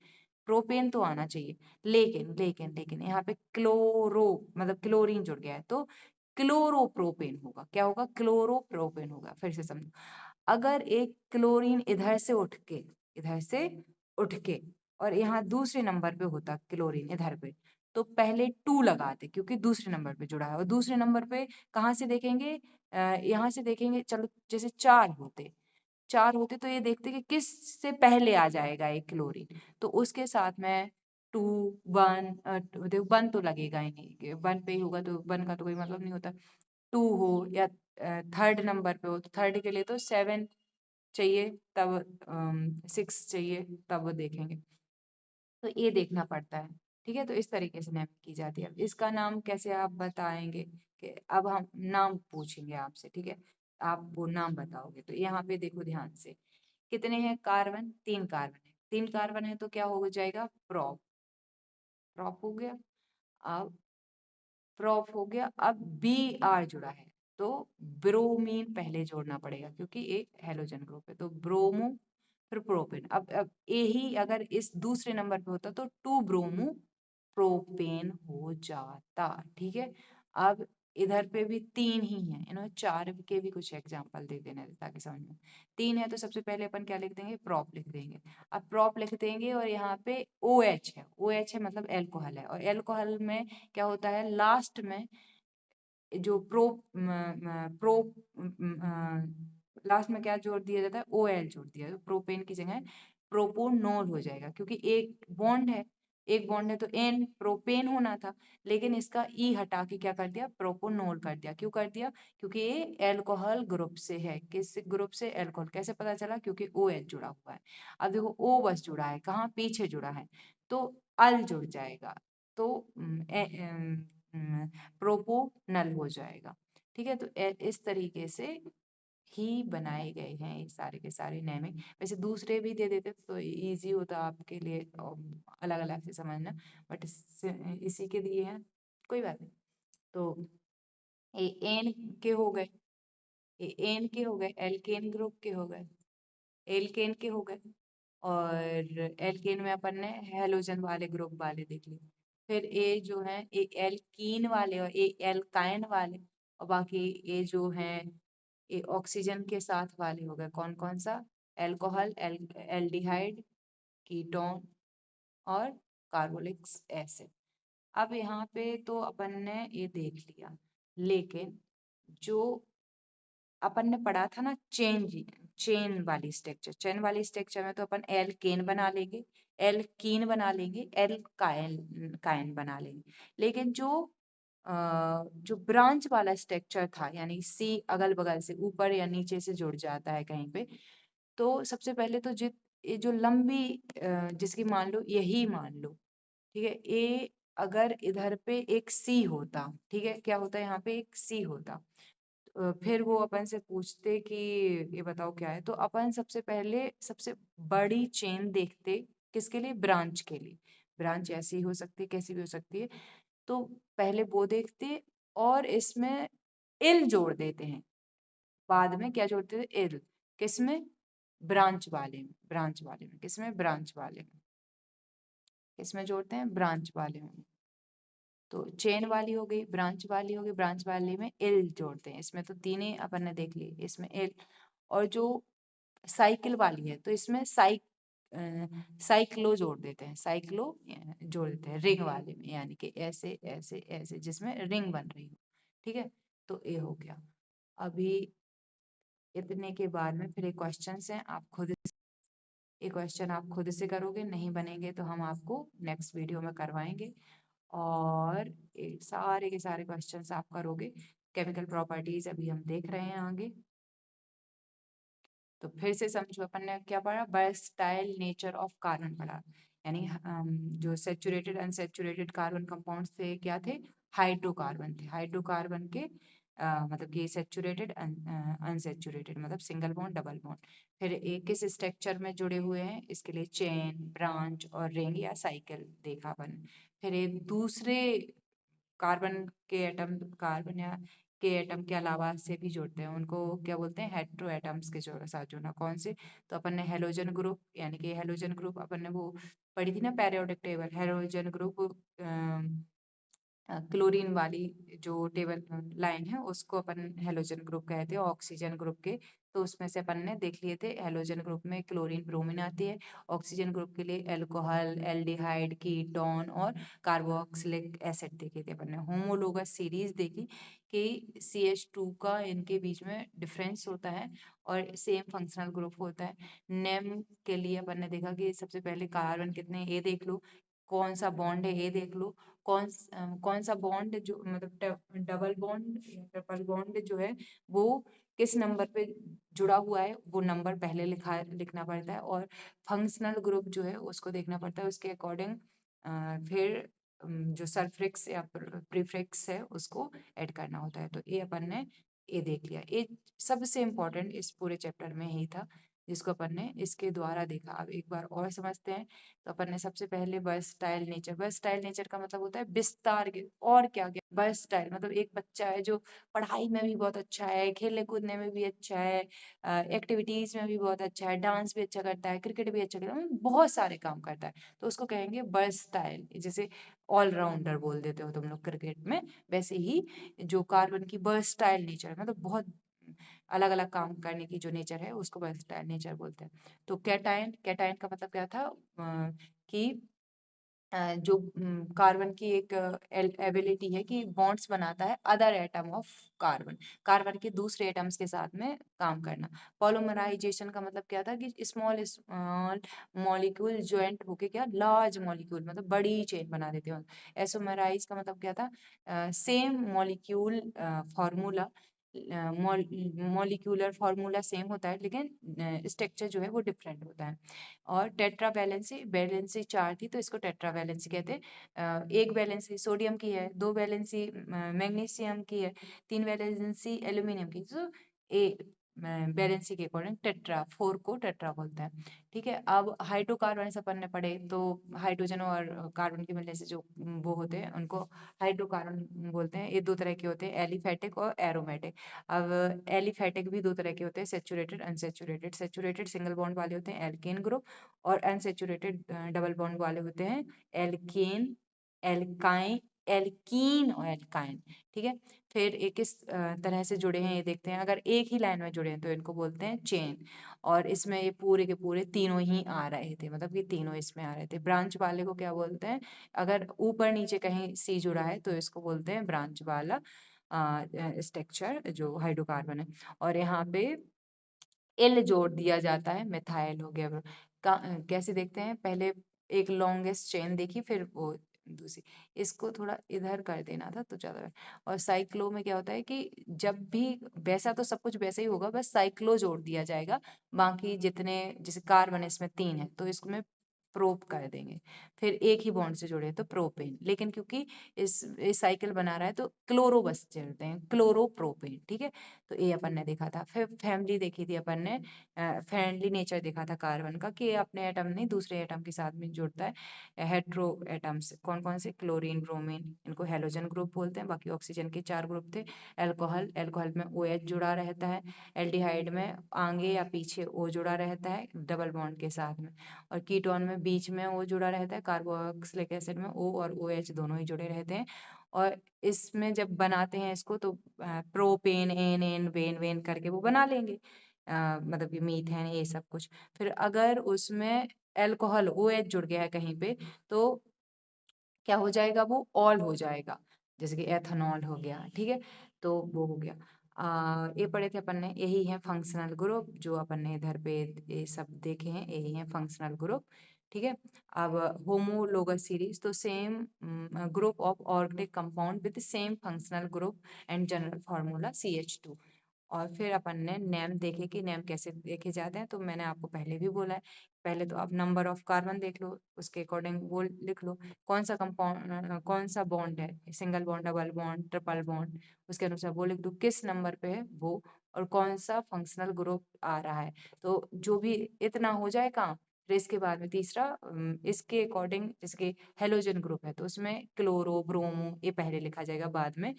प्रोपेन तो आना चाहिए। लेकिन लेकिन लेकिन यहाँ पे क्लोरो मतलब क्लोरीन जुड़ गया है, तो क्लोरोप्रोपेन होगा। क्या होगा? क्लोरोप्रोपेन होगा। फिर से समझो, अगर एक क्लोरीन इधर से उठ के और यहाँ दूसरे नंबर पे होता क्लोरीन इधर पे, तो पहले 2 लगाते क्योंकि दूसरे नंबर पे जुड़ा है। और दूसरे नंबर पे कहाँ से देखेंगे? यहाँ से देखेंगे। चलो जैसे 4 होते तो ये देखते कि किस से पहले आ जाएगा एक क्लोरीन, तो उसके साथ में 2 1 देखो 1 तो लगेगा ही नहीं, 1 पे ही होगा तो 1 का तो कोई मतलब नहीं होता। 2 हो या थर्ड नंबर पे हो, तो थर्ड के लिए तो 7 चाहिए, तब 6 चाहिए, तब वो देखेंगे। तो ये देखना पड़ता है, ठीक है। तो इस तरीके से नेम की जाती है। अब इसका नाम कैसे आप बताएंगे? कि अब हम नाम पूछेंगे आपसे, ठीक है, आप वो नाम बताओगे। तो यहाँ पे देखो ध्यान से, कितने हैं कार्बन? 3 कार्बन है, 3 कार्बन है तो क्या हो जाएगा? प्रोप, प्रोप हो गया। अब प्रोप हो गया, अब Br जुड़ा है तो ब्रोमीन पहले जोड़ना पड़ेगा क्योंकि एक हेलोजन ग्रुप है, तो ब्रोमो फिर प्रोपेन। अब यही अगर इस दूसरे नंबर पे होता तो 2 ब्रोमो प्रोपेन हो जाता, ठीक है। अब इधर पे भी 3 ही है, इन्होंने 4 के भी कुछ एग्जाम्पल दे देने ताकि समझ में। 3 है तो सबसे पहले अपन क्या लिख देंगे, प्रॉप लिख देंगे। अब प्रॉप लिख देंगे और यहाँ पे OH है, OH है मतलब एल्कोहल है, और एल्कोहल में क्या होता है, लास्ट में जो प्रो लास्ट में क्या जोड़ दिया जाता है, OL जोड़ दिया, तो प्रोपेन की जगह प्रोपोनोल हो जाएगा, क्योंकि एक बॉन्ड है, एक बॉन्ड है तो एन प्रोपेन होना था, लेकिन इसका ई हटा के क्या कर दिया, प्रोपोनोल कर दिया। क्यों कर दिया, क्योंकि ये एल्कोहल ग्रुप से है। किस ग्रुप से, एल्कोहल। कैसे पता चला, क्योंकि OH जुड़ा हुआ है। अब देखो O बस जुड़ा है, कहाँ, पीछे जुड़ा है, तो अल जुड़ जाएगा, तो प्रोपोनल हो जाएगा। ठीक है, तो इस तरीके से ही बनाए गए हैं ये सारे के सारे नेमिंग। वैसे दूसरे भी दे देते तो इजी होता आपके लिए अलग अलग से समझना, बट इसी के दिए हैं, कोई बात नहीं। तो ये एन के हो गए, ये एन के हो गए, एल्केन ग्रुप के हो गए, एल्केन के हो गए, और एल्केन में अपन ने हेलोजन वाले ग्रुप वाले देख लिए। फिर ए जो है, एक एल्कीन वाले और एक एल्काइन वाले, और बाकी ये जो है ये ऑक्सीजन के साथ वाले हो गए। कौन कौन सा, एल्कोहल, एल्डिहाइड, कीटोन और कार्बोलिक एसिड। अब यहाँ पे तो अपन ने ये देख लिया, लेकिन जो अपन ने पढ़ा था ना चेन वाली स्ट्रक्चर, चेन वाली स्ट्रक्चर में तो अपन एल्केन बना लेंगे, एल्कीन बना लेंगे, एल्काइन काइन बना लेंगे। लेकिन जो ब्रांच वाला स्ट्रक्चर था, यानी सी अगल बगल से ऊपर या नीचे से जुड़ जाता है कहीं पे, तो सबसे पहले तो ये जो लंबी जिसकी मान लो, यही मान लो, ठीक है, ए अगर इधर पे एक सी होता, ठीक है, क्या होता है, यहाँ पे एक सी होता, फिर वो अपन से पूछते कि ये बताओ क्या है, तो अपन सबसे पहले सबसे बड़ी चेन देखते, किसके लिए, ब्रांच के लिए। ब्रांच ऐसी हो सकती है, कैसी भी हो सकती है, तो पहले वो देखते और इसमें इल जोड़ देते हैं, बाद में क्या जोड़ते थे, इल, किसमें, ब्रांच वाले में, ब्रांच वाले में, किसमें, ब्रांच वाले में, किसमें जोड़ते हैं, ब्रांच वाले में। तो चेन वाली हो गई, ब्रांच वाली हो गई, ब्रांच वाली में इल जोड़ते हैं, इसमें तो तीन ही अपन ने देख लिए, इसमें इल। और जो साइकिल वाली है तो इसमें साइक्लो जोड़ देते हैं, साइक्लो जोड़ देते हैं रिंग वाले में, यानी कि ऐसे ऐसे ऐसे जिसमें रिंग बन रही हो। ठीक है, तो ये हो गया। अभी इतने के बाद में फिर एक क्वेश्चन है, आप खुद ये क्वेश्चन आप खुद से करोगे, नहीं बनेंगे तो हम आपको नेक्स्ट वीडियो में करवाएंगे। और ये सारे के सारे क्वेश्चंस आप करोगे। केमिकल प्रॉपर्टीज अभी हम देख रहे हैं आगे। तो फिर से समझो, अपन ने क्या पढ़ा, वर्सटाइल नेचर ऑफ कार्बन पढ़ा, यानी जो सेचुरेटेड अनसेचुरेटेड कार्बन कंपाउंड्स थे क्या थे, हाइड्रोकार्बन थे। हाइड्रोकार्बन के मतलब कि सेचुरेटेड अनसेचुरेटेड, मतलब सिंगल बॉन्ड, डबल बॉन्ड। फिर एक किस स्ट्रक्चर में जुड़े हुए हैं, इसके लिए चेन, ब्रांच और रिंग या साइकिल देखा अपन। फिर एक दूसरे कार्बन के एटम, कार्बन या के एटम के अलावा से भी जोड़ते हैं, उनको क्या बोलते हैं, हेटेरो एटम्स के साथ जोड़ना। कौन से, तो अपन ने हेलोजन ग्रुप, यानी कि हेलोजन ग्रुप अपन ने वो पढ़ी थी ना, periodic table, halogen group chlorine वाली जो टेबल लाइन है उसको अपन हेलोजन ग्रुप कहते हैं, ऑक्सीजन ग्रुप के। तो उसमें से अपन ने देख लिए थे, हेलोजन ग्रुप में क्लोरीन ब्रोमीन आती है, ऑक्सीजन ग्रुप के लिए एल्कोहल, एल्डिहाइड, कीटोन और कार्बोक्सिलिक एसिड देखे थे अपन ने। होमोलोगस सीरीज देखी कि CH2 का इनके बीच में डिफरेंस होता है और सेम फंक्शनल ग्रुप होता है। नेम के लिए अपन ने देखा कि सबसे पहले कार्बन कितने, ये देख लो, कौन सा बॉन्ड है ये देख लो, कौन सा बॉन्ड जो मतलब डबल बॉन्ड या ट्रिपल बॉन्ड जो है वो किस नंबर पे जुड़ा हुआ है, वो नंबर पहले लिखना पड़ता है, और फंक्शनल ग्रुप जो है उसको देखना पड़ता है, उसके अकॉर्डिंग फिर जो सल्फ्रिक्स या प्रीफिक्स है उसको ऐड करना होता है। तो ये अपन ने ये देख लिया, ये सबसे इम्पोर्टेंट इस पूरे चैप्टर में ही था। जिसको अपन ने इसके द्वारा देखा। अब एक बार और समझते हैं। तो अपन ने सबसे पहले वर्सटाइल नेचर, वर्सटाइल नेचर का मतलब होता है विस्तार के, और क्या क्या। वर्सटाइल मतलब एक बच्चा है जो पढ़ाई में भी बहुत अच्छा है, खेलने कूदने में भी अच्छा है, एक्टिविटीज में भी बहुत अच्छा है, डांस भी अच्छा करता है, क्रिकेट भी अच्छा करता है, मतलब बहुत सारे काम करता है, तो उसको कहेंगे वर्सटाइल। जैसे ऑलराउंडर बोल देते हो तुम लोग क्रिकेट में, वैसे ही जो कार्बन की वर्सटाइल नेचर है, मतलब बहुत अलग अलग काम करने की जो नेचर है उसको वर्सटाइल नेचर बोलते हैं। तो कैटायन, कैटायन का मतलब क्या था, कि जो कार्बन की एक एबिलिटी है कि बॉन्ड्स बनाता है other atom of carbon, carbon के दूसरे एटम्स के साथ में काम करना। पॉलीमराइजेशन का मतलब क्या था कि स्मॉल स्मॉल मॉलिक्यूल ज्वाइंट होके क्या लार्ज मॉलिक्यूल, मतलब बड़ी चेन बना देते हैं। एसोमेराइज का मतलब क्या था, same molecule formula, molecular formula same होता है लेकिन स्ट्रक्चर जो है वो डिफरेंट होता है। और टेट्रा वैलेंसी, वैलेंसी 4 थी तो इसको टेट्रा वैलेंसी कहते हैं। एक वैलेंसी सोडियम की है, 2 वैलेंसी मैग्नीशियम की है, 3 वैलेंसी एल्यूमिनियम की। तो ए वैलेंसी के अकॉर्डिंग टेट्रा, 4 को टेट्रा बोलते हैं। ठीक है। अब हाइड्रोकार्बन अपन ने पढ़े, तो हाइड्रोजन और कार्बन के मिलने से जो वो होते हैं उनको हाइड्रोकार्बन बोलते हैं। ये दो तरह के होते हैं, एलिफेटिक और एरोमेटिक। अब एलिफेटिक भी दो तरह के होते हैं, saturated unsaturated. Saturated single bond वाले होते हैं एल्केन ग्रुप, और अनसेचुरेटेड डबल बॉन्ड वाले होते हैं एल्केन, एल्काइन, एल्कीन और एल्काइन। ठीक है। फिर ये किस तरह से जुड़े हैं ये देखते हैं। अगर एक ही लाइन में जुड़े हैं तो इनको बोलते हैं चेन, और इसमें ये पूरे के पूरे तीनों ही आ रहे थे, मतलब ये तीनों इसमें आ रहे थे। ब्रांच वाले को क्या बोलते हैं, अगर ऊपर नीचे कहीं सी जुड़ा है तो इसको बोलते हैं ब्रांच वाला स्ट्रक्चर जो हाइड्रोकार्बन है। और यहाँ पे एल जोड़ दिया जाता है, मिथाइल हो गया। कैसे देखते हैं, पहले एक लॉन्गेस्ट चेन देखी, फिर वो दूसरी, इसको थोड़ा इधर कर देना था तो ज्यादा। और साइक्लो में क्या होता है कि जब भी, वैसा तो सब कुछ वैसे ही होगा, बस साइक्लो जोड़ दिया जाएगा, बाकी जितने, जैसे कार्बन इसमें 3 है तो इसमें प्रोप कर देंगे। फिर एक ही बॉन्ड से जुड़े हैं तो प्रोपेन, लेकिन क्योंकि इस साइकिल बना रहा है तो क्लोरो बस जोड़ते हैं, क्लोरो प्रोपेन। ठीक है। तो ये अपन ने देखा था। फिर फैमिली देखी थी अपन ने, फ्रेंडली नेचर देखा था कार्बन का, कि अपने एटम नहीं दूसरे एटम के साथ में जुड़ता है। हेट्रो एटम्स कौन कौन से, क्लोरीन ब्रोमीन, इनको हेलोजन ग्रुप बोलते हैं। बाकी ऑक्सीजन के 4 ग्रुप थे। एल्कोहल, एल्कोहल में OH जुड़ा रहता है। एल्डिहाइड में आगे या पीछे O जुड़ा रहता है डबल बॉन्ड के साथ में। और कीटोन में बीच में O जुड़ा रहता है, कार्बोक्सिलिक एसिड में O और OH दोनों ही जुड़े रहते हैं। और इसमें जब बनाते हैं इसको तो प्रोपेन, एन एन वेन वेन करके वो बना लेंगे, मतलब कि मीथेन ये सब कुछ। फिर अगर उसमें अल्कोहल OH जुड़ गया है कहीं पे तो क्या हो जाएगा, वो ऑल हो जाएगा, जैसे कि एथेनॉल हो गया। ठीक है। तो वो हो गया। ये पढ़े थे अपन ने, यही है फंक्शनल ग्रुप जो अपन ने इधर पे ये सब देखे हैं, यही है फंक्शनल ग्रुप। ठीक है। अब होमोलोगस सीरीज, तो same group of organic compound with same functional group and general formula CH2। और फिर अपन ने नेम देखे कि नेम कैसे देखे जाते हैं, तो मैंने आपको पहले भी बोला है। पहले तो आप नंबर ऑफ कार्बन देख लो, उसके अकॉर्डिंग वो लिख लो, कौन सा कंपाउंड, कौन सा बॉन्ड है, single bond, double bond, triple bond, उसके अनुसार वो लिख दो, किस नंबर पे है वो, और कौन सा फंक्शनल ग्रुप आ रहा है। तो जो भी इतना हो जाए काम, फिर इसके बाद में तीसरा, इसके अकॉर्डिंग, जिसके हेलोजन ग्रुप है तो उसमें क्लोरो ब्रोमो ये पहले लिखा जाएगा, बाद में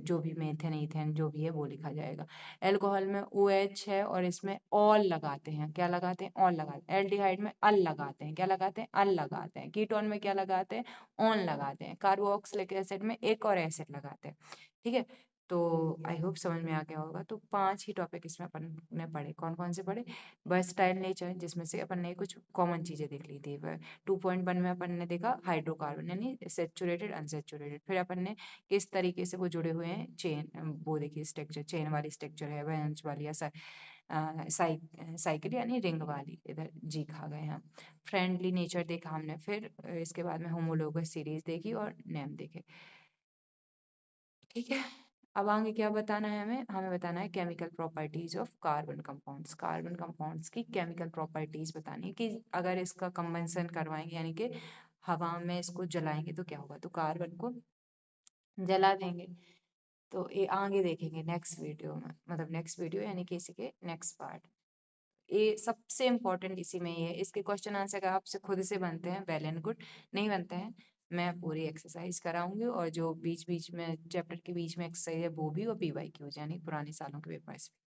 जो भी मेथेन ईथेन जो भी है वो लिखा जाएगा। एल्कोहल में OH है और इसमें ऑल लगाते हैं, क्या लगाते हैं, ऑल लगाते हैं। एल्डिहाइड में अल लगाते हैं, क्या लगाते हैं, अल लगाते हैं। कीटोन में क्या लगाते हैं, ऑन लगाते हैं। कार्बोक्सिलिक एसिड में एक और एसिड लगाते हैं। ठीक है। तो आई होप समझ में आ गया होगा। तो 5 ही टॉपिक इसमें अपन ने पढ़े। कौन कौन से पढ़े, वर्सटाइल नेचर, जिसमें से अपन ने कुछ कॉमन चीजें देख ली थी। 2.1 में अपन ने देखा हाइड्रोकार्बन यानी सेचुरेटेड अनसेचुरेटेड। फिर अपन ने किस तरीके से वो जुड़े हुए हैं, चेन, वो देखिए स्ट्रक्चर, चेन वाली स्ट्रक्चर है, बेंच वाली, या साइकिल यानी रिंग वाली, इधर जी खा गए हम। फ्रेंडली नेचर देखा हमने। फिर इसके बाद में होमोलोगस सीरीज देखी और नेम देखे। ठीक है। अब आगे क्या बताना है हमें, हमें बताना है chemical properties of carbon compounds. Carbon compounds की केमिकल प्रॉपर्टीज बतानी है कि अगर इसका कंबंशन करवाएंगे यानी कि हवा में इसको जलाएंगे तो क्या होगा, तो कार्बन को जला देंगे। तो ये आगे देखेंगे नेक्स्ट वीडियो में, मतलब नेक्स्ट वीडियो यानी कि इसी के नेक्स्ट पार्ट। ये सबसे इम्पोर्टेंट इसी में ही है। इसके क्वेश्चन आंसर अगर आपसे खुद से बनते हैं वेल एंड गुड, नहीं बनते हैं मैं पूरी एक्सरसाइज कराऊंगी, और जो बीच बीच में चैप्टर के बीच में एक्सरसाइज है वो भी, और पीवाईक्यूज यानी पुराने सालों के पेपर्स भी।